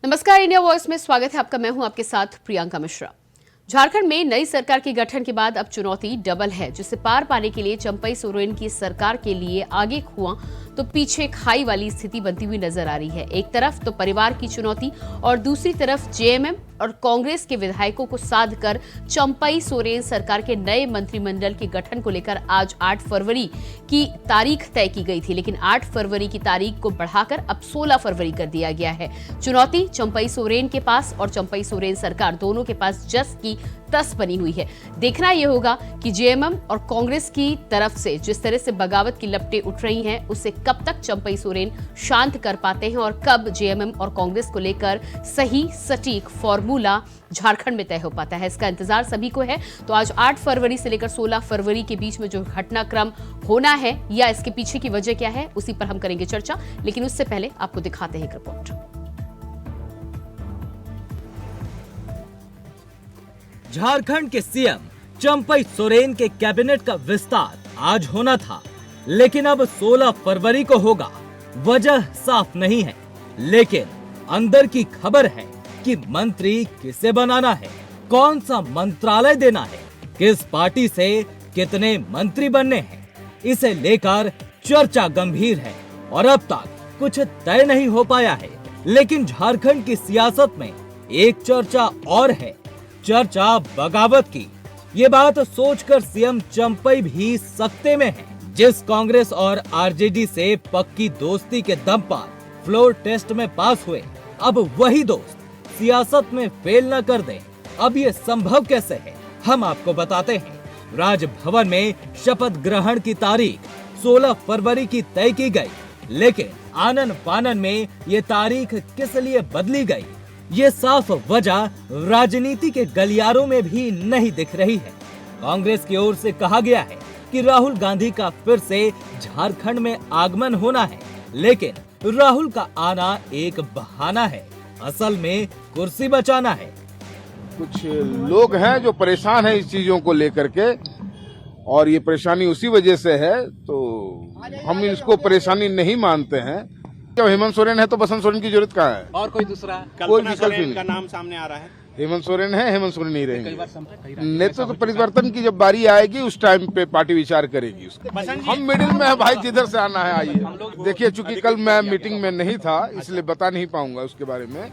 नमस्कार, India voice में स्वागत है आपका। मैं हूं आपके साथ प्रियंका मिश्रा। झारखंड में नई सरकार के गठन के बाद अब चुनौती डबल है, जिसे पार पाने के लिए चंपई सोरेन की सरकार के लिए आगे कुआं तो पीछे खाई वाली स्थिति बनती हुई नजर आ रही है। एक तरफ तो परिवार की चुनौती और दूसरी तरफ जेएमएम और कांग्रेस के विधायकों को साध कर चंपई सोरेन सरकार के नए मंत्रिमंडल के गठन को लेकर आज 8 फरवरी की तारीख तय की गई थी, लेकिन 8 फरवरी की तारीख को बढ़ाकर अब 16 फरवरी कर दिया गया है। चुनौती चंपई सोरेन के पास और चंपई सोरेन सरकार दोनों के पास जस की तस बनी हुई है। देखना यह होगा कि जेएमएम और कांग्रेस की तरफ से जिस तरह से बगावत की लपटें उठ रही हैं, उसे कब तक चंपई सोरेन शांत कर पाते हैं और कब जेएमएम और कांग्रेस को लेकर सही सटीक फॉर्मूला झारखंड में तय हो पाता है, इसका इंतजार सभी को है। तो आज 8 फरवरी से लेकर 16 फरवरी के बीच में जो घटनाक्रम होना है या इसके पीछे की वजह क्या है, उसी पर हम करेंगे चर्चा। लेकिन उससे पहले आपको दिखाते हैं एक रिपोर्ट। झारखंड के सीएम चंपई सोरेन के कैबिनेट का विस्तार आज होना था, लेकिन अब 16 फरवरी को होगा। वजह साफ नहीं है, लेकिन अंदर की खबर है कि मंत्री किसे बनाना है, कौन सा मंत्रालय देना है, किस पार्टी से कितने मंत्री बनने हैं, इसे लेकर चर्चा गंभीर है और अब तक कुछ तय नहीं हो पाया है। लेकिन झारखंड की सियासत में एक चर्चा और है, चर्चा बगावत की। ये बात सोचकर सीएम चंपई भी सकते में है। जिस कांग्रेस और आरजेडी से पक्की दोस्ती के दम पर फ्लोर टेस्ट में पास हुए, अब वही दोस्त सियासत में फेल न कर दे। अब ये संभव कैसे है, हम आपको बताते हैं। राजभवन में शपथ ग्रहण की तारीख 16 फरवरी की तय की गई, लेकिन आनन फानन में ये तारीख किस लिए बदली गई, ये साफ वजह राजनीति के गलियारों में भी नहीं दिख रही है। कांग्रेस की ओर से कहा गया है कि राहुल गांधी का फिर से झारखंड में आगमन होना है, लेकिन राहुल का आना एक बहाना है, असल में कुर्सी बचाना है। कुछ लोग हैं जो परेशान हैं इस चीजों को लेकर के, और ये परेशानी उसी वजह से है, तो हम इसको परेशानी नहीं मानते हैं। जब हेमंत सोरेन है तो बसंत सोरेन की जरूरत कहाँ है? और कोई दूसरा? कोई विकल्प नहीं का नाम सामने आ रहा है। हेमंत सोरेन है, हेमंत सोरेन नहीं रहेंगे। नेतृत्व परिवर्तन की जब बारी आएगी उस टाइम पे पार्टी विचार करेगी उसका। हम मिडिल में है भाई, जिधर से आना है आइए। देखिए, चूंकि कल मैं मीटिंग में नहीं था इसलिए बता नहीं पाऊंगा उसके बारे में।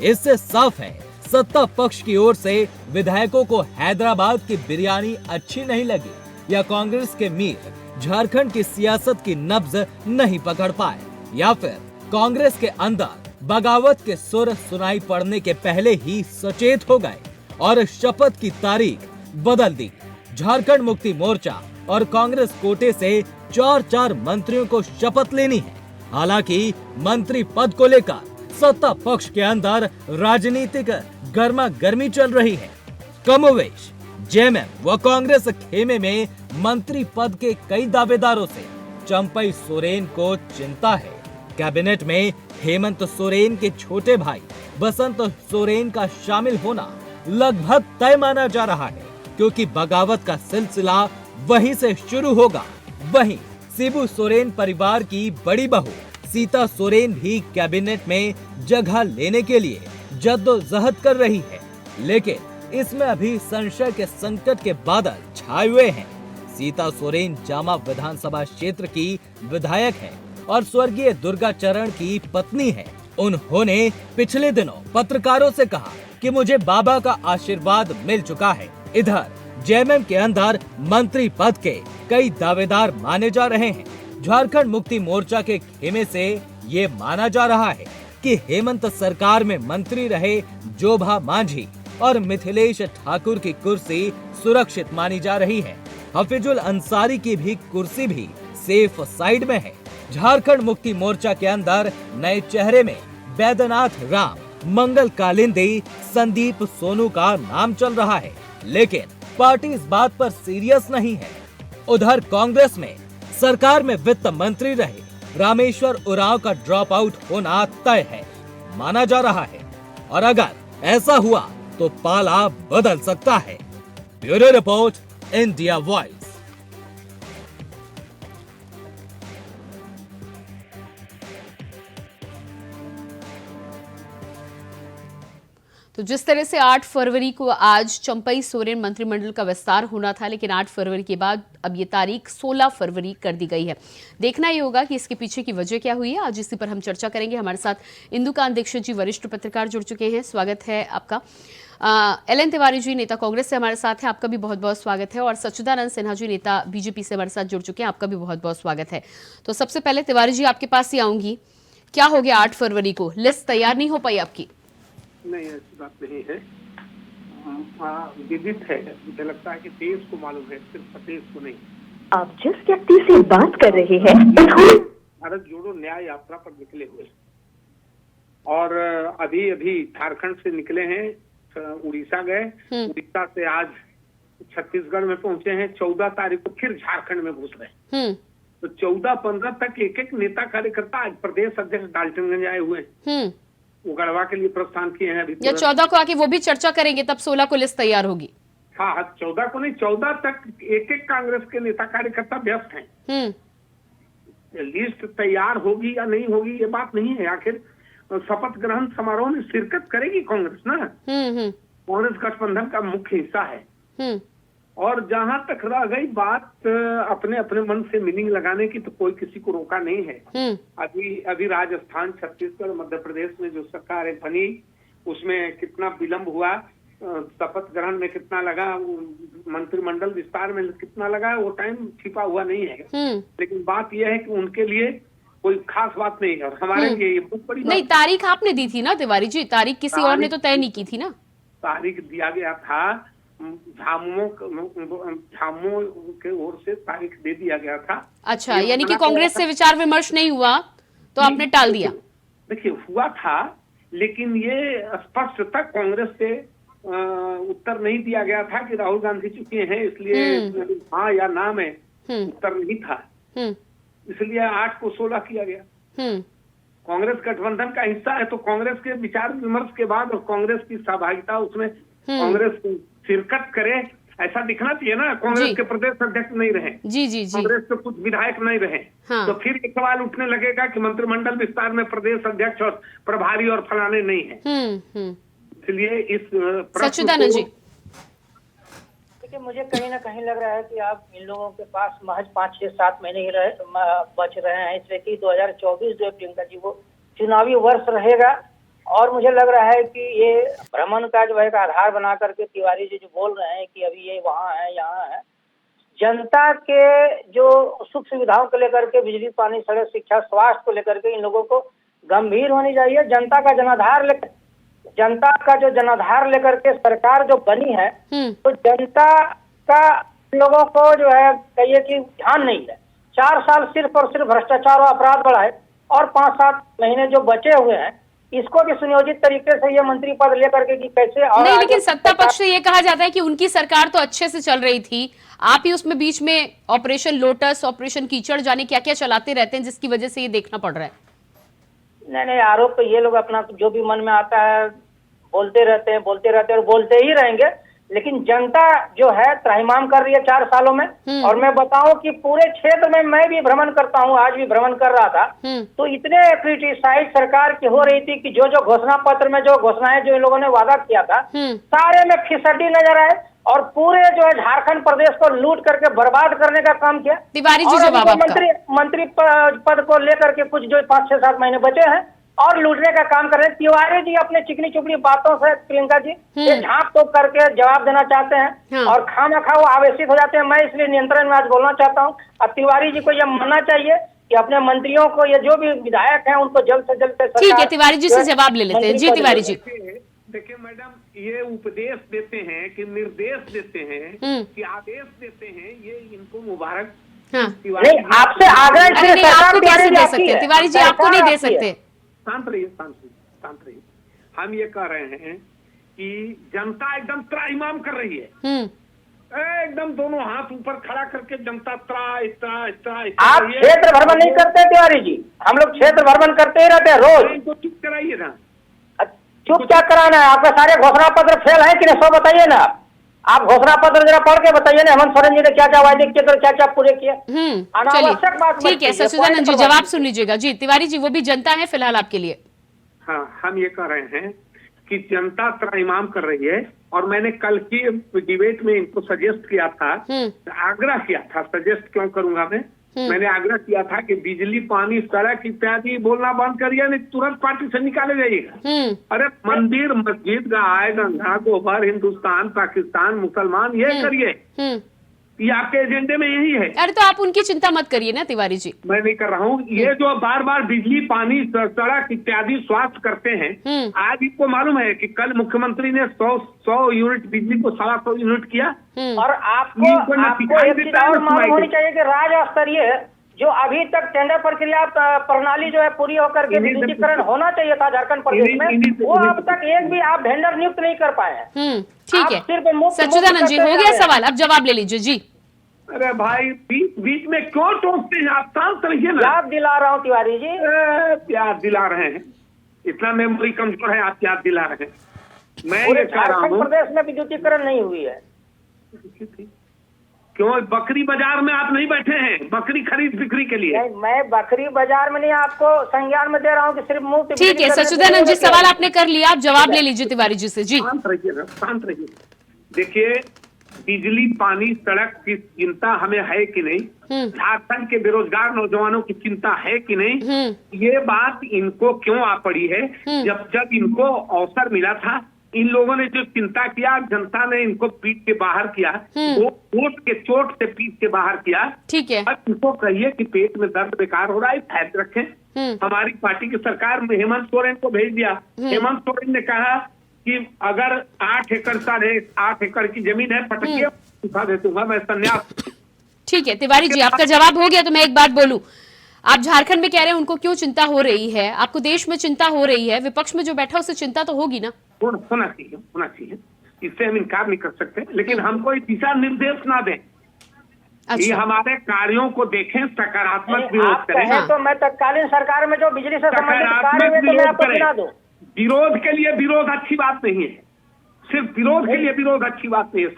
इससे साफ है सत्ता पक्ष की ओर से विधायकों को हैदराबाद की बिरयानी अच्छी नहीं लगी, या कांग्रेस के मीर झारखंड की सियासत की नब्ज नहीं पकड़ पाए, या फिर कांग्रेस के अंदर बगावत के सुर सुनाई पड़ने के पहले ही सचेत हो गए और शपथ की तारीख बदल दी। झारखंड मुक्ति मोर्चा और कांग्रेस कोटे से 4 मंत्रियों को शपथ लेनी है। हालांकि मंत्री पद को लेकर सत्ता पक्ष के अंदर राजनीतिक गर्मा गर्मी चल रही है। कमोवेश जेएमएम व कांग्रेस खेमे में मंत्री पद के कई दावेदारों से चंपई सोरेन को चिंता है। कैबिनेट में हेमंत सोरेन के छोटे भाई बसंत सोरेन का शामिल होना लगभग तय माना जा रहा है, क्योंकि बगावत का सिलसिला वहीं से शुरू होगा। वहीं शिबू सोरेन परिवार की बड़ी बहू सीता सोरेन भी कैबिनेट में जगह लेने के लिए जद्दोजहद कर रही है, लेकिन इसमें अभी संशय के संकट के बादल छाए हुए हैं। सीता सोरेन जामा विधानसभा क्षेत्र की विधायक है और स्वर्गीय दुर्गा चरण की पत्नी है। उन्होंने पिछले दिनों पत्रकारों से कहा कि मुझे बाबा का आशीर्वाद मिल चुका है। इधर जेएमएम के अंदर मंत्री पद के कई दावेदार माने जा रहे हैं। झारखंड मुक्ति मोर्चा के खेमे से ये माना जा रहा है कि हेमंत सरकार में मंत्री रहे जोभा मांझी और मिथिलेश ठाकुर की कुर्सी सुरक्षित मानी जा रही है। हफीजुल अंसारी की भी कुर्सी भी सेफ साइड में है। झारखंड मुक्ति मोर्चा के अंदर नए चेहरे में बैद्यनाथ राम, मंगल कालिंदी, संदीप सोनू का नाम चल रहा है, लेकिन पार्टी इस बात पर सीरियस नहीं है। उधर कांग्रेस में सरकार में वित्त मंत्री रहे रामेश्वर उरांव का ड्रॉप आउट होना तय है माना जा रहा है, और अगर ऐसा हुआ तो पाला बदल सकता है। Bureau report, India voice. तो जिस तरह से 8 फरवरी को आज चंपई सोरेन मंत्रिमंडल का विस्तार होना था, लेकिन 8 फरवरी के बाद अब ये तारीख 16 फरवरी कर दी गई है। देखना ये होगा कि इसके पीछे की वजह क्या हुई है। आज इसी पर हम चर्चा करेंगे। हमारे साथ इंदुकांत दीक्षित जी वरिष्ठ पत्रकार जुड़ चुके हैं, स्वागत है आपका। LN तिवारी जी नेता कांग्रेस से हमारे साथ हैं, आपका भी बहुत बहुत स्वागत है। और सच्चिदानंद सिन्हा जी नेता बीजेपी से हमारे साथ जुड़ चुके हैं, आपका भी बहुत बहुत स्वागत है। तो सबसे पहले तिवारी जी आपके पास ही आऊंगी, क्या हो गया 8 फरवरी को? लिस्ट तैयार नहीं हो पाई आपकी? नहीं, ऐसी बात नहीं है। विदित है, मुझे लगता है कि देश को मालूम है, सिर्फ प्रदेश को नहीं। आप जिस व्यक्ति से बात कर रहे हैं भारत जोड़ो न्याय यात्रा पर निकले हुए और अभी अभी झारखंड से निकले हैं, उड़ीसा गए, उड़ीसा से आज छत्तीसगढ़ में पहुंचे हैं, 14 तारीख को फिर झारखंड में घुस रहे। तो 14-15 तक एक एक नेता कार्यकर्ता आज प्रदेश अध्यक्ष डाल्टनगंज आए हुए हैं, वो गढ़वा के लिए प्रस्थान किए हैं। अभी या 14 को आके वो भी चर्चा करेंगे, तब 16 को लिस्ट तैयार होगी। हाँ, 14 को नहीं, 14 तक एक एक कांग्रेस के नेता कार्यकर्ता व्यस्त हैं। लिस्ट तैयार होगी या नहीं होगी ये बात नहीं है, आखिर शपथ ग्रहण समारोह में शिरकत करेगी कांग्रेस ना। कांग्रेस गठबंधन का मुख्य हिस्सा है। और जहां तक रह गई बात अपने अपने मन से मीनिंग लगाने की, तो कोई किसी को रोका नहीं है। अभी राजस्थान, छत्तीसगढ़, मध्य प्रदेश में जो सरकार बनी उसमें कितना विलम्ब हुआ, शपथ ग्रहण में कितना लगा, मंत्रिमंडल विस्तार में कितना लगा, वो टाइम छिपा हुआ नहीं है। लेकिन बात यह है कि उनके लिए कोई खास बात नहीं है और हमारे लिए ये बहुत बड़ी नहीं। तारीख आपने दी थी ना तिवारी जी, तारीख किसी और ने तो तय नहीं की थी ना। तारीख दिया गया था, झामुमो के ओर से तारीख दे दिया गया था। अच्छा, यानी कि कांग्रेस से विचार विमर्श नहीं हुआ तो आपने टाल दिया? देखिए, हुआ था, लेकिन ये स्पष्ट तक कांग्रेस से उत्तर नहीं दिया गया था कि राहुल गांधी चुके हैं, इसलिए हाँ या ना में उत्तर नहीं था। इसलिए 8 को 16 किया गया। कांग्रेस गठबंधन का हिस्सा है, तो कांग्रेस के विचार विमर्श के बाद और कांग्रेस की सहभागिता उसमें कांग्रेस शिरकत करे, ऐसा दिखना चाहिए ना। कांग्रेस के प्रदेश अध्यक्ष नहीं रहे, जी, कांग्रेस के कुछ विधायक नहीं रहे, तो फिर एक सवाल उठने लगेगा कि मंत्रिमंडल विस्तार में प्रदेश अध्यक्ष और प्रभारी और फलाने नहीं है। इसलिए इस सच्चिदानंद जी, देखिए, मुझे कहीं ना कहीं लग रहा है कि आप इन लोगों के पास महज 5-6-7 महीने ही बच रहे हैं, इसलिए कि 2024 जो प्रियंका जी वो चुनावी वर्ष रहेगा। और मुझे लग रहा है कि ये भ्रमण का जो एक आधार बना करके तिवारी जी जो बोल रहे हैं कि अभी ये वहाँ है यहाँ है, जनता के जो सुख सुविधाओं को लेकर के, बिजली, पानी, सड़क, शिक्षा, स्वास्थ्य को लेकर के इन लोगों को गंभीर होनी चाहिए। जनता का जनाधार लेकर के सरकार जो बनी है, तो जनता का लोगों को जो है कहिए कि ध्यान नहीं है। 4 साल सिर्फ और सिर्फ भ्रष्टाचार और अपराध बढ़ा है, और 5-7 महीने जो बचे हुए हैं इसको भी सुनियोजित तरीके से ये मंत्री पद लेकर के कि कैसे। और नहीं, लेकिन सत्ता पक्ष से ये कहा जाता है कि उनकी सरकार तो अच्छे से चल रही थी, आप ही उसमें बीच में ऑपरेशन लोटस, ऑपरेशन कीचड़, जाने क्या क्या चलाते रहते हैं, जिसकी वजह से ये देखना पड़ रहा है। नहीं, आरोप तो ये लोग अपना जो भी मन में आता है बोलते रहते हैं और बोलते ही रहेंगे। लेकिन जनता जो है त्राहिमाम कर रही है 4 सालों में। और मैं बताऊं कि पूरे क्षेत्र में मैं भी भ्रमण करता हूं, आज भी भ्रमण कर रहा था, तो इतने क्रिटिसाइज सरकार की हो रही थी कि जो जो घोषणा पत्र में जो घोषणाएं जो इन लोगों ने वादा किया था, सारे में फिसड्डी नजर आए और पूरे जो है झारखंड प्रदेश को लूट करके बर्बाद करने का काम किया। तिवारी जी, जवाब आपका। मंत्री पद को लेकर के कुछ जो 5-6-7 महीने बचे हैं और लूटने का काम कर रहे हैं। तिवारी जी अपने चिकनी चुपड़ी बातों से प्रियंका जी ये झांक तोप करके जवाब देना चाहते हैं और खामखा वो आवेशित हो जाते हैं। मैं इसलिए नियंत्रण में आज बोलना चाहता हूं, अब तिवारी जी को यह मानना चाहिए कि अपने मंत्रियों को, ये जो भी विधायक हैं उनको जल्द से जल्द। ठीक है, तिवारी जी से जवाब ले लेते हैं। जी तिवारी जी, देखिए मैडम, ये उपदेश देते हैं कि निर्देश देते हैं कि आदेश देते हैं, ये इनको मुबारक। नहीं, आपसे आग्रह आपको कैसे दे सकते हैं तिवारी जी, आपको नहीं दे सकते। शांत रहिए। हम ये कह रहे हैं कि जनता एकदम त्राहिमाम कर रही है, एकदम दोनों हाथ ऊपर खड़ा करके जनता आप क्षेत्र भ्रमण नहीं करते तिवारी जी? हम लोग क्षेत्र भ्रमण करते ही रहते हैं रोज। इनको चुप कराइए ना। चुप क्या कराना है? आपका सारे घोषणा पत्र फेल है कि नहीं, सो बताइए ना। आप घोषणा पत्र जरा पढ़ के बताइए ना, हेमंत सोरेन जी ने क्या क्या वायदे किए थे, क्या क्या पूरे किए। अनावश्यक बात। ठीक है सच्चिदानंद जी, जवाब सुन लीजिएगा। जी तिवारी जी, वो भी जनता है फिलहाल आपके लिए। हाँ, हम ये कह रहे हैं कि जनता त्राहिमाम कर रही है। और मैंने कल की डिबेट में इनको सजेस्ट किया था, आग्रह किया था, सजेस्ट क्यों करूंगा मैंने आग्रह किया था कि बिजली, पानी, सड़क इत्यादि बोलना बंद करिए, नहीं तुरंत पार्टी से निकाले जाइएगा। अरे मंदिर, मस्जिद, गाय, गंगा, गोबर, हिंदुस्तान, पाकिस्तान, मुसलमान, ये करिए, ये आपके एजेंडे में यही है। अरे तो आप उनकी चिंता मत करिए ना तिवारी जी। मैं नहीं कर रहा हूँ। ये जो बार बार बिजली, पानी, सड़क इत्यादि स्वास्थ्य करते हैं, आज इनको मालूम है कि कल मुख्यमंत्री ने 100 यूनिट बिजली को 125 यूनिट किया। और आपको एक चीज और मालूम होनी चाहिए कि राज्य स्तरीय जो अभी तक टेंडर प्रक्रिया प्रणाली जो है पूरी होकर के विद्युतीकरण होना चाहिए था झारखंड प्रदेश में, वो अब तक एक भी आप वेंडर नियुक्त नहीं कर पाए हैं। ठीक है सच्चिदानंद जी, हो गया सवाल, अब जवाब ले लीजिए जी। अरे भाई बीच में क्यों टोकते हैं आप? शांत रहिए ना। याद दिला रहा हूँ तिवारी जी। याद दिला रहे हैं, इतना मेमोरी कमजोर है, आप याद दिला रहे हैं। मैं पूरे ये कह रहा हूँ झारखंड प्रदेश में विद्युतीकरण नहीं हुई है। क्यों बकरी बाजार में आप नहीं बैठे हैं बकरी खरीद बिक्री के लिए? नहीं, मैं बकरी बाजार में नहीं, आपको संज्ञान में दे रहा हूँ कि सिर्फ मुफ्त। ठीक है सच्चिदानंद जी, सवाल आपने कर लिया, आप जवाब ले लीजिए तिवारी जी से। जी शांत रहिए, शांत रहिए। देखिए, बिजली, पानी, सड़क की चिंता हमें है कि नहीं, झारखंड के बेरोजगार नौजवानों की चिंता है कि नहीं, ये बात इनको क्यों आ पड़ी है? जब इनको अवसर मिला था, इन लोगों ने जो चिंता किया, जनता ने इनको पीट के बाहर किया, वो वोट के चोट से पीट के बाहर किया। ठीक है, अब इनको कहिए कि पेट में दर्द बेकार हो रहा है, फैट रखें। हमारी पार्टी की सरकार में हेमंत सोरेन को भेज दिया। हेमंत सोरेन ने कहा कि अगर 8 एकड़ 8.5 एकड़ की जमीन है, पटकिए, उठा दे दूंगा मैं, संन्यास। ठीक है तिवारी जी, आपका जवाब हो गया। तो मैं एक बात बोलूं, आप झारखंड में कह रहे हैं उनको क्यों चिंता हो रही है, आपको देश में चिंता हो रही है, विपक्ष में जो बैठा उसे चिंता तो होगी ना? होना चाहिए, इससे हम इनकार नहीं कर सकते, लेकिन हमको दिशा निर्देश ना दें। अच्छा। ये हमारे कार्यों को देखें, सकारात्मक विरोध करें। तो मैं तत्कालीन सरकार में जो बिजली से संबंधित कार्य हुए तो मैं आपको गिना दूं। विरोध के लिए विरोध अच्छी बात नहीं है, सिर्फ विरोध के लिए विरोध अच्छी बात नहीं है।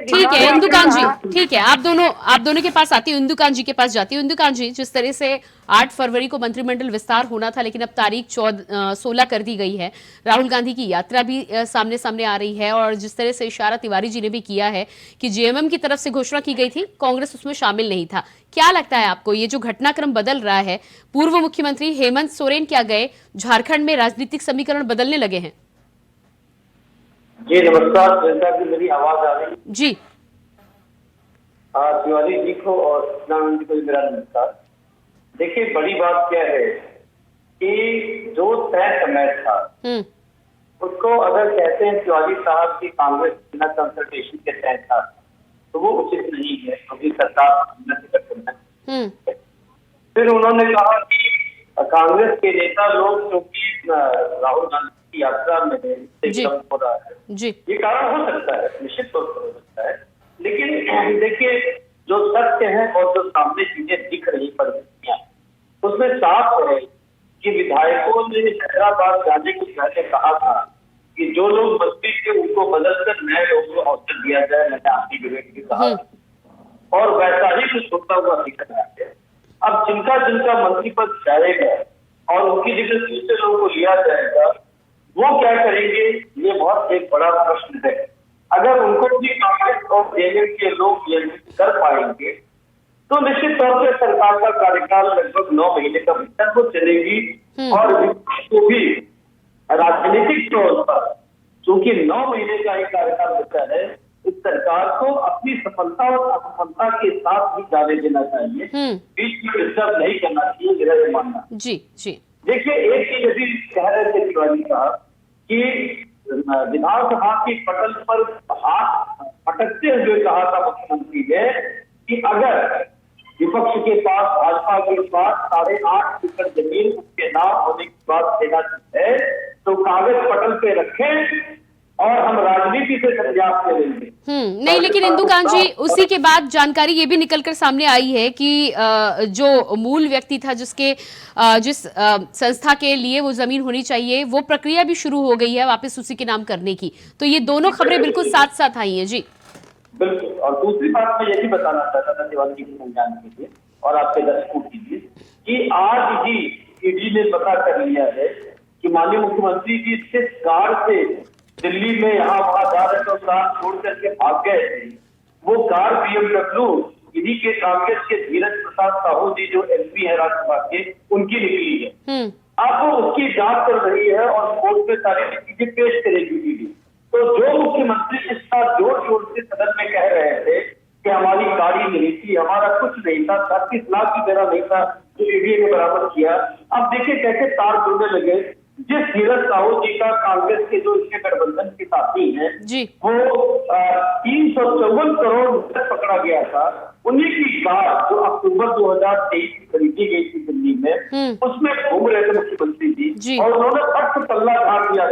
ठीक है इंदुकांत जी, ठीक है, आप दोनों के पास आती हूँ, इंदुकांत जी के पास जाती हूँ। इंदुकांत जी, जिस तरह से 8 फरवरी को मंत्रिमंडल विस्तार होना था, लेकिन अब तारीख 16 कर दी गई है, राहुल गांधी की यात्रा भी सामने आ रही है, और जिस तरह से इशारा तिवारी जी ने भी किया है कि जेएमएम की तरफ से घोषणा की गई थी, कांग्रेस उसमें शामिल नहीं था, क्या लगता है आपको ये जो घटनाक्रम बदल रहा है, पूर्व मुख्यमंत्री हेमंत सोरेन क्या गए, झारखंड में राजनीतिक समीकरण बदलने लगे हैं? जी नमस्कार, जनता की मेरी आवाज आ रही जी? तिवारी जी को और सच्चिदानंद जी को मेरा नमस्कार। देखिए, बड़ी बात क्या है कि जो तय समय था उसको अगर कहते हैं तिवारी साहब की कांग्रेस बिना कंसल्टेशन के तय था, तो वो उचित नहीं है, क्योंकि सरकार फिर उन्होंने कहा कि कांग्रेस के नेता लोग क्योंकि राहुल गांधी की यात्रा में हो रहा है जी, ये कारण हो सकता है, निश्चित तौर पर हो सकता है, लेकिन देखिए जो सत्य है और जो सामने चीजें दिख रही परिस्थितियां, उसमें साफ है कि विधायकों ने हैदराबाद जाने के पहले कहा था कि जो लोग मंत्री थे उनको बदलकर नए लोगों को अवसर दिया जाए, मैंने आपकी डिबेट में कहा, और वैसा ही कुछ होता हुआ दिख रहा है। अब जिनका मंत्री पद जाएगा और उनकी जगह दूसरे लोगों को लिया जाएगा, वो क्या करेंगे, ये बहुत एक बड़ा प्रश्न है। अगर उनको भी कांग्रेस और जेएमएम के लोग नियंत्रित कर पाएंगे तो निश्चित तौर पर सरकार का कार्यकाल लगभग 9 महीने का भीतर वो चलेगी, और विपक्ष को भी राजनीतिक तौर पर, क्योंकि 9 महीने का ही कार्यकाल बचा है, इस सरकार को अपनी सफलता और असफलता के साथ ही जाने देना चाहिए, बीच में डिस्टर्ब नहीं करना चाहिए, मेरा ये मानना। जी जी, देखिए, एक चीज अभी कह रहे थे तिवारी साहब कि विधानसभा की पटल पर हाथ पटकते हुए कहा था मुख्यमंत्री ने कि अगर विपक्ष के पास, भाजपा के पास 8.5 एकड़ जमीन उसके नाम होने की बात देना है तो कागज पटल पे रखें और हम राजनीति से संन्यास ले लेंगे। नहीं, लेकिन इंदुकांत जी, उसी के बाद जानकारी ये भी निकलकर सामने आई है कि जो मूल व्यक्ति था जिस संस्था के लिए वो जमीन होनी चाहिए, वो प्रक्रिया भी शुरू हो गई है वापस उसी के नाम करने की। तो ये दोनों खबरें बिल्कुल साथ साथ आई हैं। जी बिल्कुल, और दूसरी बात मैं ये भी बताना चाहता था तिवारी जी के संज्ञान के लिए और आपके दर्शकों के लिए कि आज ही ईडी ने पता कर लिया है कि माननीय मुख्यमंत्री जी सिर्फ कार से दिल्ली में यहाँ वहां जा रहे थे, कार छोड़ करके भाग गए थे। वो कार BMW इन्हीं के कांग्रेस के धीरज प्रसाद साहू जी जो MP है राज्यसभा के, उनकी निकली है। अब वो उसकी जांच चल रही है और कोर्ट में सारी चीजें पेश करेगी ईडी। तो जो मुख्यमंत्री इस बार जोर शोर से सदन में कह रहे थे कि हमारी गाड़ी नहीं थी, हमारा कुछ नहीं था, 36 लाख भी मेरा नहीं था जो ईडी ने बरामद किया। अब देखिए कैसे तार जुड़ने लगे। जिस धीरज साहू जी का कांग्रेस के जो इसके गठबंधन के साथी हैं वो 354 करोड़ रुपए पकड़ा गया था, उन्हीं की कार जो अक्टूबर 2023 में खरीदी गई थी दिल्ली में, उसमें घूम रहे थे मुख्यमंत्री जी और उन्होंने फट पल्ला झाड़ दिया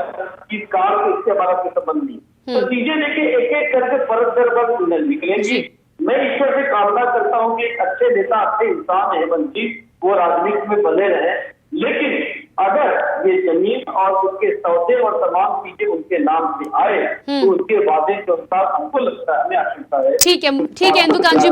कि कार को इससे हमारा कोई संबंध नहीं। तो चीजें देखिए एक एक करके परत दर पर निकलेंगी। मैं ईश्वर से कामना करता हूँ कि एक अच्छे नेता, अच्छे इंसान हेमंत जी वो राजनीति में बने रहे, लेकिन अगर ये जमीन और उसके सौदे और तमाम चीजें उनके नाम से आए तो उसके वादे के अनुसार हमको लगता है, हमें आशंका है। ठीक है इंदुकांत जी,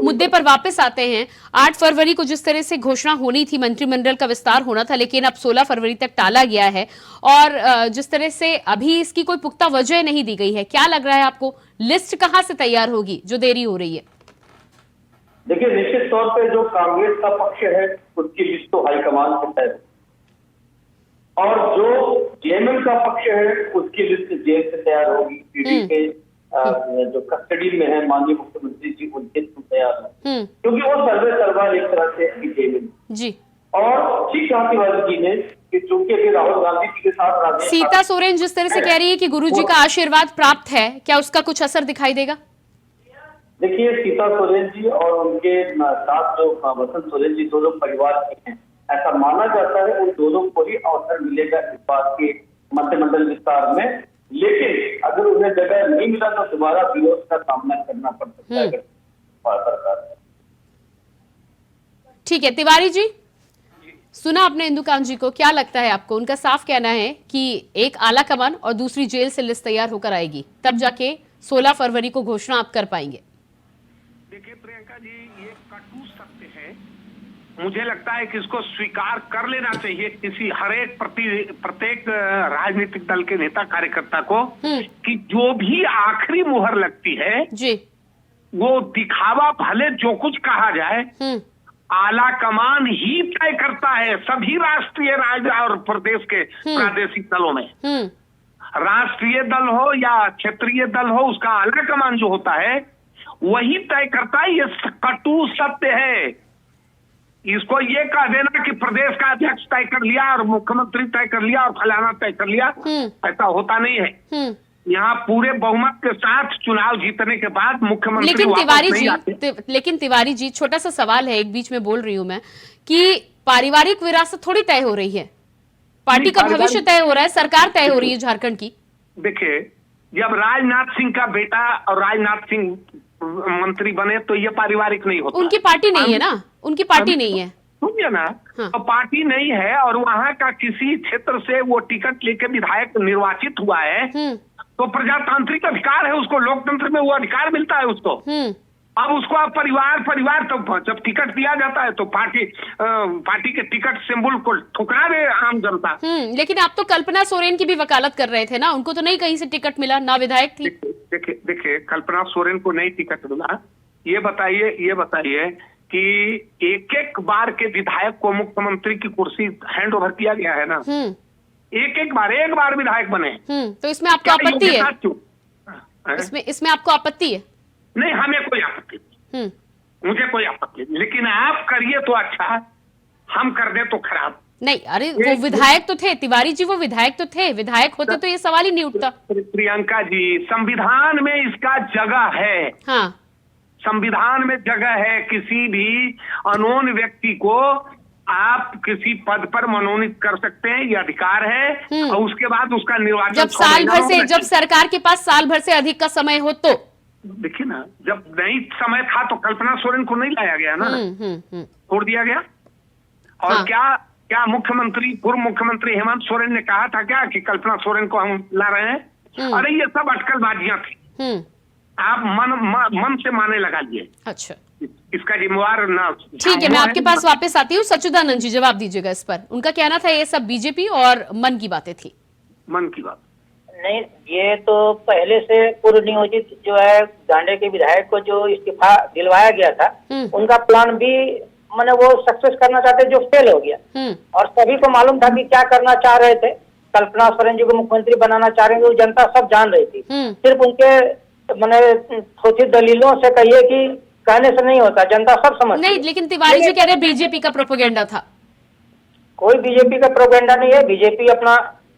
मुद्दे पर वापस आते हैं। 8 फरवरी को जिस तरह से घोषणा होनी थी, मंत्रिमंडल का विस्तार होना था, लेकिन अब 16 फरवरी तक टाला गया है और जिस तरह से अभी इसकी कोई पुख्ता वजह नहीं दी गई है, क्या लग रहा है आपको लिस्ट कहां से तैयार होगी जो देरी हो रही है? देखिए निश्चित तौर पे जो कांग्रेस का पक्ष है उसकी लिस्ट तो हाईकमान से तय और जो जेएमएम का पक्ष है उसकी लिस्ट जेल से तैयार होगी। ईडी के जो कस्टडी में है माननीय मुख्यमंत्री जी उनके थ्रू तैयार हो, क्योंकि वो सर्वे सर्वा एक तरह से जेएमएम जी। और ठीक कहा तिवारी जी ने कि चूंकि अभी राहुल गांधी जी के साथ सीता सोरेन जिस तरह से कह रही है कि गुरुजी का आशीर्वाद प्राप्त है, क्या उसका कुछ असर दिखाई देगा? देखिए सीता सोरेन जी और उनके साथ जो वसंत सोरेन जी दोनों परिवार के हैं, ऐसा माना जाता है उन दोनों को ही अवसर मिलेगा इस बात के मंत्रिमंडल विस्तार में, लेकिन अगर उन्हें जगह नहीं मिला तो दोबारा विरोध का सामना करना पड़ सकता है सरकार। ठीक है तिवारी जी, सुना आपने इंदुकांत जी को, क्या लगता है आपको? उनका साफ कहना है कि एक आला कमान और दूसरी जेल से लिस्ट तैयार होकर आएगी, तब जाके 16 फरवरी को घोषणा आप कर पाएंगे। देखिए प्रियंका जी, ये कटु सत्य है। मुझे लगता है कि इसको स्वीकार कर लेना चाहिए किसी प्रत्येक राजनीतिक दल के नेता कार्यकर्ता को कि जो भी आखिरी मुहर लगती है जी, वो दिखावा भले जो कुछ कहा जाए आला कमान ही तय करता है सभी राष्ट्रीय राज्य और प्रदेश के प्रादेशिक दलों में। राष्ट्रीय दल हो या क्षेत्रीय दल हो, उसका आला कमान जो होता है वही तय करता है। ये कटु सत्य है। इसको ये कह देना कि प्रदेश का अध्यक्ष तय कर लिया और मुख्यमंत्री तय कर लिया और फलाना तय कर लिया, ऐसा होता नहीं है। यहाँ पूरे बहुमत के साथ चुनाव जीतने के बाद मुख्यमंत्री लेकिन तिवारी जी छोटा सा सवाल है, एक बीच में बोल रही हूँ मैं, कि पारिवारिक विरासत थोड़ी तय हो रही है, पार्टी का भविष्य तय हो रहा है, सरकार तय हो रही है झारखंड की। देखिए जब राजनाथ सिंह का बेटा और राजनाथ सिंह मंत्री बने तो ये पारिवारिक नहीं होता। उनकी पार्टी नहीं है ना, उनकी पार्टी नहीं है, सुनिए ना। हाँ। तो पार्टी नहीं है और वहाँ का किसी क्षेत्र से वो टिकट लेके विधायक निर्वाचित हुआ है तो प्रजातांत्रिक अधिकार है, उसको लोकतंत्र में वो अधिकार मिलता है उसको। अब उसको आप परिवार तो जब टिकट दिया जाता है तो पार्टी के टिकट सिंबल को ठुकरा दे आम जनता। लेकिन आप तो कल्पना सोरेन की भी वकालत कर रहे थे ना, उनको तो नहीं कहीं से टिकट मिला, ना विधायक थी। देखिए कल्पना सोरेन को नहीं टिकट मिला, ये बताइए कि एक बार के विधायक को मुख्यमंत्री की कुर्सी हैंड ओवर किया गया है ना, एक बार विधायक बने। तो इसमें आपको आपत्ति है? इसमें आपको आपत्ति है? नहीं, हमें कोई आपत्ति नहीं, मुझे कोई आपत्ति नहीं, लेकिन आप करिए तो अच्छा, हम कर दे तो खराब। नहीं, अरे वो विधायक तो थे तिवारी जी, वो विधायक तो थे, विधायक होते तो ये सवाल ही नहीं उठता। प्रियंका जी, संविधान में इसका जगह है। हाँ, संविधान में जगह है, किसी भी अनोन व्यक्ति को आप किसी पद पर मनोनीत कर सकते हैं, ये अधिकार है। और उसके बाद उसका निर्वाचन जब सरकार के पास साल भर से अधिक का समय हो तो देखिए ना, जब नहीं समय था तो कल्पना सोरेन को नहीं लाया गया ना, छोड़ दिया गया। और हाँ। क्या पूर्व मुख्यमंत्री हेमंत सोरेन ने कहा था क्या कि कल्पना सोरेन को हम ला रहे हैं? अरे ये सब अटकलबाजियां थी, आप मन से माने लगा लिए। अच्छा, इसका जिम्मेवार ना। ठीक है, मैं आपके पास वापस आती हूँ। सच्चिदानंद जी जवाब दीजिएगा इस पर। उनका कहना था ये सब बीजेपी और मन की बातें थी। मन की बात नहीं, ये तो पहले से पूर्व नियोजित जो है गांडे के विधायक को जो इस्तीफा दिलवाया गया था, उनका प्लान भी मैंने वो सक्सेस करना चाहते जो फेल हो गया। और सभी को मालूम था कि क्या करना चाह रहे थे। कल्पना सोरेन जी को मुख्यमंत्री बनाना चाह रहे थे, वो जनता सब जान रही थी। सिर्फ उनके मैंने थोड़ी दलीलों से कहिए कि कहने से नहीं होता, जनता सब समझती नहीं, लेकिन तिवारी जी कह रहे बीजेपी का प्रोपेगेंडा था। कोई बीजेपी का प्रोपेगेंडा नहीं है। बीजेपी अपना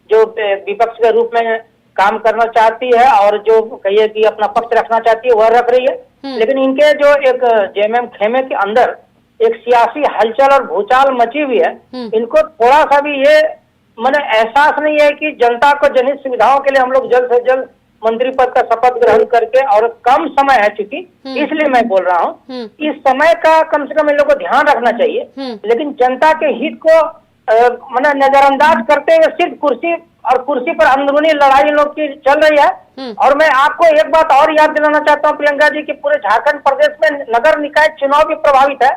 जो विपक्ष के रूप में काम करना चाहती है और जो कहिए कि अपना पक्ष रखना चाहती है वह रख रही है। लेकिन इनके जो एक जेएमएम खेमे के अंदर एक सियासी हलचल और भूचाल मची हुई है, इनको थोड़ा सा भी ये मैंने एहसास नहीं है कि जनता को जनहित सुविधाओं के लिए हम लोग जल्द से जल्द मंत्री पद का शपथ ग्रहण करके, और कम समय है चूंकि, इसलिए मैं बोल रहा हूँ इस समय का कम से कम इन लोगों को ध्यान रखना चाहिए। लेकिन जनता के हित को मैंने नजरअंदाज करते हुए सिर्फ कुर्सी पर अंदरूनी लड़ाई लोग की चल रही है। और मैं आपको एक बात और याद दिलाना चाहता हूँ प्रियंका जी, कि पूरे झारखंड प्रदेश में नगर निकाय चुनाव भी प्रभावित है।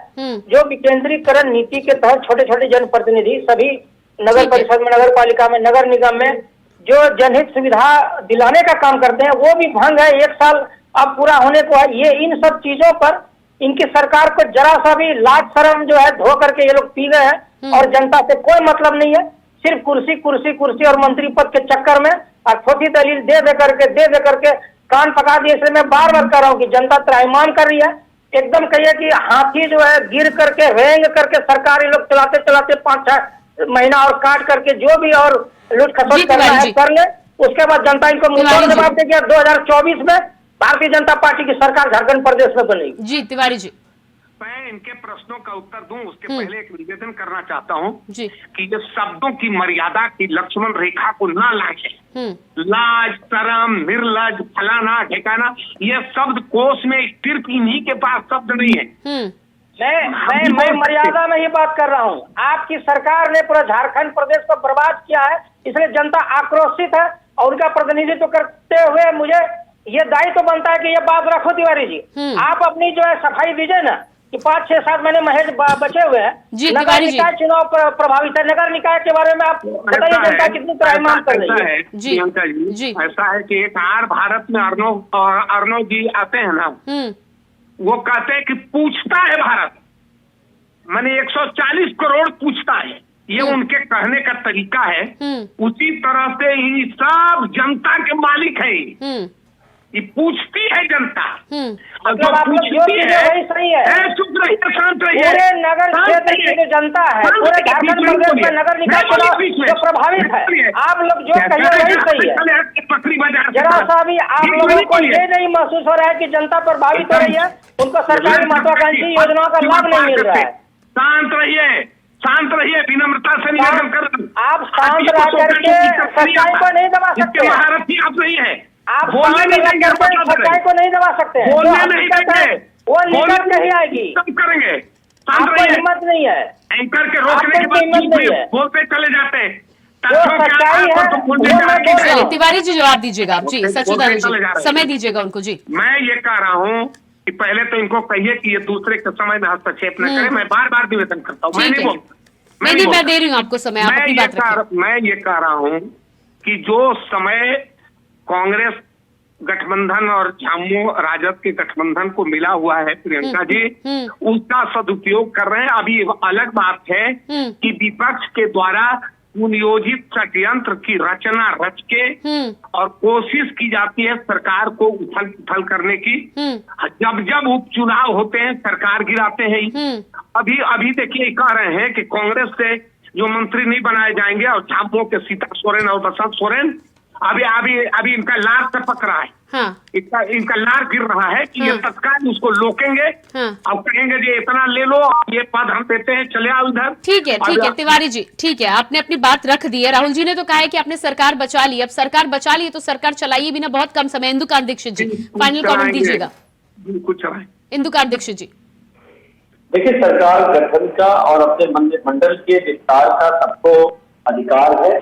जो विकेंद्रीकरण नीति के तहत छोटे छोटे जनप्रतिनिधि सभी नगर परिषद में, नगर पालिका में, नगर निगम में जो जनहित सुविधा दिलाने का काम करते हैं वो भी भंग है। 1 साल अब पूरा होने को है। ये इन सब चीजों पर इनकी सरकार को जरा सा भी लाज शर्म जो है धो करके ये लोग पी गए हैं और जनता से कोई मतलब नहीं है। सिर्फ कुर्सी कुर्सी कुर्सी और मंत्री पद के चक्कर में और छोटी दलील दे करके कान पका दिए। इसलिए मैं बार बार कह रहा हूँ कि जनता त्राहिमाम कर रही है। एकदम कहिए कि हाथी जो है गिर करके रेंग करके सरकार ये लोग चलाते चलाते 5-6 महीना और काट करके जो भी और लूट खसोट करना है कर ले। उसके बाद जनता इनको मुंह जवाब देगी। 2024 में भारतीय जनता पार्टी की सरकार झारखंड प्रदेश में बनेगी। जी तिवारी जी, मैं इनके प्रश्नों का उत्तर दूं उसके पहले एक निवेदन करना चाहता हूं कि ये शब्दों की मर्यादा की लक्ष्मण रेखा को ना लांघे। लाज, शर्म, निर्लज, फलाना ठिकाना, ये शब्द कोश में सिर्फ इन्हीं के पास शब्द नहीं है। मैं मर्यादा में ही बात कर रहा हूँ। आपकी सरकार ने पूरा झारखंड प्रदेश को बर्बाद किया है, इसलिए जनता आक्रोशित है और उनका प्रतिनिधित्व करते हुए मुझे ये दायित्व बनता है कि ये बात रखो तिवारी जी। आप अपनी जो है सफाई दीजिए ना कि 5-6-7 महीने महज बचे हुए हैं। नगर निकाय चुनाव प्रभावित है। नगर निकाय के बारे में आप बताइए जनता कितनी त्राहिमाम कर रही है। प्रियंका जी, ऐसा है कि एक आर भारत में अर्नव जी आते हैं ना, वो कहते हैं कि पूछता है भारत, माने 140 करोड़ पूछता है। ये उनके कहने का तरीका है। उसी तरह से ही सब जनता के मालिक है। ये पूछती है जनता और जो पूछती है सही है। चुप रहिए, शांत रहिए। पूरे नगर क्षेत्र की जो जनता है, पूरे झारखंड प्रदेश में नगर निकाय चुनाव जो प्रभावित है, आप लोग जो कहिए वही सही है। जरा सा भी आप लोगों को ये नहीं महसूस हो रहा है कि जनता प्रभावित हो रही है, उनको सरकारी महत्वाकांक्षी योजनाओं का लाभ नहीं मिल रहा है। शांत रहिए, शांत रहिए, विनम्रता से निवेदन कर। आप शांत रह करके सच्चाई को नहीं दबा सकते। महारथी आप नहीं है, आप बोलने नहीं सच्चाई को नहीं दबा सकते हैं। बोलने नहीं देंगे, वो निकल नहीं आएगी। सब करेंगे। आपको हिम्मत नहीं है, एंकर के रोकने के बाद बोलते चले जाते हैं। तिवारी जी जवाब दीजिएगा आप। जी सच्चिदानंद जी, समय दीजिएगा उनको। जी मैं ये कह रहा हूँ कि पहले तो इनको कहिए कि ये दूसरे के समय में हस्तक्षेप न करें। मैं बार बार निवेदन करता हूँ, मैं नहीं बोलता। मैं दे रही हूँ आपको समय, आप अपनी बात रखिए। मैं ये कह रहा हूँ कि जो समय कांग्रेस गठबंधन और झामुमो राजद के गठबंधन को मिला हुआ है प्रियंका जी, उसका सदुपयोग कर रहे हैं। अभी अलग बात है कि विपक्ष के द्वारा सुनियोजित षड्यंत्र की रचना रच के और कोशिश की जाती है सरकार को उथल करने की। जब जब उपचुनाव होते हैं सरकार गिराते हैं। अभी देखिए कह रहे हैं कि कांग्रेस से जो मंत्री नहीं बनाए जाएंगे और झामुमो के सीता सोरेन और बसंत सोरेन अभी इनका लार टपक रहा है। इनका लार गिर रहा है कि ये तत्काल उसको रोकेंगे और कहेंगे जी इतना ले लो, ये पद हम देते हैं, चले आओ उधर। ठीक है तिवारी जी, ठीक है, आपने अपनी बात रख दी है। राहुल जी ने तो कहा है कि आपने सरकार बचा ली। अब सरकार बचा ली तो सरकार चलाइए भी ना, बहुत कम समय। इंदुकार दीक्षित जी फाइनल कमेंट दीजिएगा। कुछ इंदुकार दीक्षित जी, देखिए सरकार गठन का और अपने मंत्रिमंडल के विस्तार का सबको अधिकार है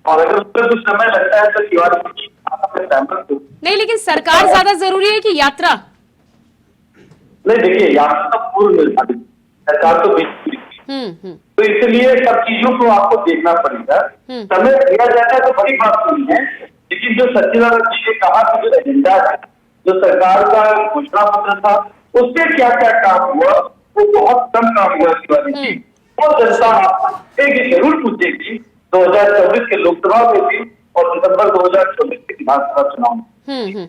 और अगर उसमें कुछ समय लगता है तो नहीं, लेकिन सरकार ज्यादा जरूरी है कि यात्रा? नहीं देखिए, यहाँ तो पूर्व निर्धारित सरकार तो बीच तो इसलिए सब चीजों को आपको देखना पड़ेगा। समय दिया जाता तो बड़ी बात नहीं है, लेकिन जो सच्चिदानंद जी ने कहा कि जो एजेंडा है, जो सरकार का घोषणा पत्र था, उससे क्या क्या काम हुआ, वो बहुत कम काम हुआ शिवानी जी। वो जनता आपसे जरूर पूछेगी 2024 के लोकसभा में भी और दिसंबर 2024 के विधानसभा चुनाव में।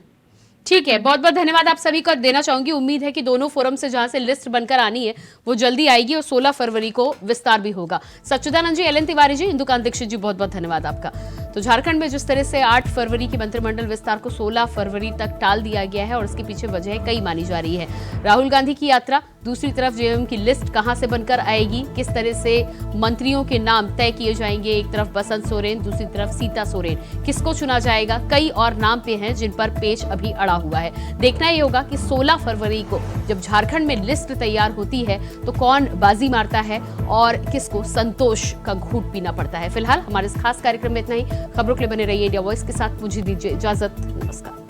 ठीक है, बहुत बहुत धन्यवाद आप सभी को देना चाहूंगी। उम्मीद है कि दोनों फोरम से जहां से लिस्ट बनकर आनी है वो जल्दी आएगी और 16 फरवरी को विस्तार भी होगा। सच्चिदानंद जी, एल.एन. तिवारी जी, इंदुकांत दीक्षित जी, बहुत बहुत धन्यवाद आपका। तो झारखंड में जिस तरह से 8 फरवरी की मंत्रिमंडल विस्तार को 16 फरवरी तक टाल दिया गया है और इसके पीछे वजह कई मानी जा रही है। राहुल गांधी की यात्रा, दूसरी तरफ जेएमएम की लिस्ट कहां से बनकर आएगी, किस तरह से मंत्रियों के नाम तय किए जाएंगे, एक तरफ बसंत सोरेन, दूसरी तरफ सीता सोरेन, किसको चुना जाएगा, कई और नाम पे हैं जिन पर पेच अभी अड़ा हुआ है। देखना ये होगा कि 16 फरवरी को जब झारखंड में लिस्ट तैयार होती है तो कौन बाजी मारता है और किसको संतोष का घूंट पीना पड़ता है। फिलहाल हमारे इस खास कार्यक्रम में इतना ही। खबरों के लिए बने रहिए इंडिया वॉइस के साथ। मुझे दीजिए इजाजत, नमस्कार।